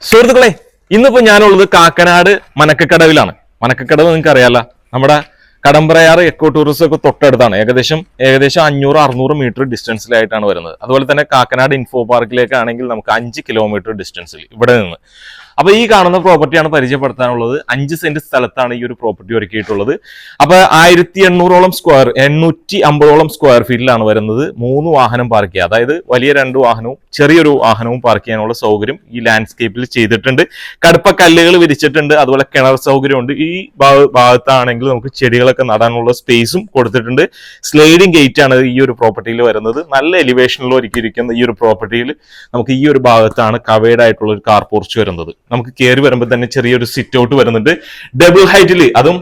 സുഹൃത്തുക്കളെ, ഇന്നിപ്പോ ഞാനുള്ളത് കാക്കനാട് മനക്കക്കടവിലാണ്. മനക്കക്കടവ് നിങ്ങൾക്ക് അറിയാലോ, നമ്മുടെ കടമ്പ്രയാർ എക്കോ ടൂറിസം ഒക്കെ തൊട്ടടുത്താണ്. ഏകദേശം 500-600 മീറ്റർ ഡിസ്റ്റൻസിലായിട്ടാണ് വരുന്നത്. അതുപോലെ തന്നെ കാക്കനാട് ഇൻഫോ പാർക്കിലേക്കാണെങ്കിൽ നമുക്ക് 5 കിലോമീറ്റർ ഡിസ്റ്റൻസിൽ ഇവിടെ നിന്ന്. അപ്പൊ ഈ കാണുന്ന പ്രോപ്പർട്ടിയാണ് പരിചയപ്പെടുത്താനുള്ളത്. 5 സെന്റ് സ്ഥലത്താണ് ഈ ഒരു പ്രോപ്പർട്ടി ഒരുക്കിയിട്ടുള്ളത്. അപ്പൊ 1800-ഓളം 850-ഓളം സ്ക്വയർ ഫീറ്റിലാണ് വരുന്നത്. 3 വാഹനം പാർക്ക് ചെയ്യുക, അതായത് വലിയ 2 വാഹനവും ചെറിയൊരു വാഹനവും പാർക്ക് ചെയ്യാനുള്ള സൗകര്യം ഈ ലാൻഡ്സ്കേപ്പിൽ ചെയ്തിട്ടുണ്ട്. കടുപ്പ കല്ലുകൾ വിരിച്ചിട്ടുണ്ട്, അതുപോലെ കിണർ സൗകര്യമുണ്ട്. ഈ ഭാഗത്താണെങ്കിൽ നമുക്ക് ചെടികളൊക്കെ നടാനുള്ള സ്പേസും കൊടുത്തിട്ടുണ്ട്. സ്ലൈഡിംഗ് ഗേറ്റ് ആണ് ഈ ഒരു പ്രോപ്പർട്ടിയിൽ വരുന്നത്. നല്ല എലിവേഷനിൽ ഒരുക്കിയിരിക്കുന്ന ഈ ഒരു പ്രോപ്പർട്ടിയിൽ നമുക്ക് ഈ ഒരു ഭാഗത്താണ് കവേർഡ് ആയിട്ടുള്ള ഒരു കാർ പോർച്ച് വരുന്നത്. നമുക്ക് കയറി വരുമ്പോൾ തന്നെ ചെറിയൊരു സിറ്റ് ഔട്ട് വരുന്നുണ്ട്. ഡബിൾ ഹൈറ്റിൽ, അതും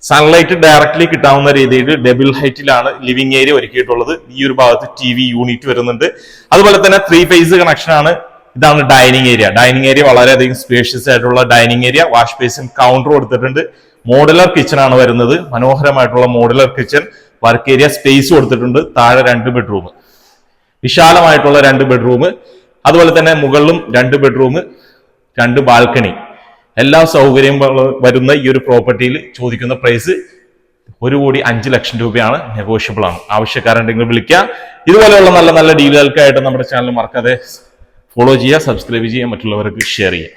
സൺലൈറ്റ് ഡയറക്ട്ലി കിട്ടാവുന്ന രീതിയിൽ ഡബിൾ ഹൈറ്റിലാണ് ലിവിംഗ് ഏരിയ ഒരുക്കിയിട്ടുള്ളത്. ഈ ഒരു ഭാഗത്ത് TV യൂണിറ്റ് വരുന്നുണ്ട്. അതുപോലെ തന്നെ 3 ഫേസ് കണക്ഷൻ ആണ്. ഇതാണ് ഡൈനിങ് ഏരിയ. ഡൈനിങ് ഏരിയ വളരെയധികം സ്പേഷ്യസ് ആയിട്ടുള്ള dining area. Wash basin counter കൊടുത്തിട്ടുണ്ട്. മോഡുലർ കിച്ചൺ ആണ് വരുന്നത്. മനോഹരമായിട്ടുള്ള modular kitchen. Work area space കൊടുത്തിട്ടുണ്ട്. താഴെ 2 ബെഡ്റൂം, വിശാലമായിട്ടുള്ള 2 ബെഡ്റൂം. അതുപോലെ തന്നെ മുകളിലും 2 ബെഡ്റൂം, 2 ബാൽക്കണി. എല്ലാ സൗകര്യവും വരുന്ന ഈ ഒരു പ്രോപ്പർട്ടിയിൽ ചോദിക്കുന്ന പ്രൈസ് 1,05,00,000 രൂപയാണ്. നെഗോഷ്യബിൾ ആണ്. ആവശ്യക്കാരുണ്ടെങ്കിൽ വിളിക്കുക. ഇതുപോലെയുള്ള നല്ല നല്ല ഡീലുകൾക്കായിട്ട് നമ്മുടെ ചാനൽ മറക്കാതെ ഫോളോ ചെയ്യുക, സബ്സ്ക്രൈബ് ചെയ്യുക, മറ്റുള്ളവർക്ക് ഷെയർ ചെയ്യുക.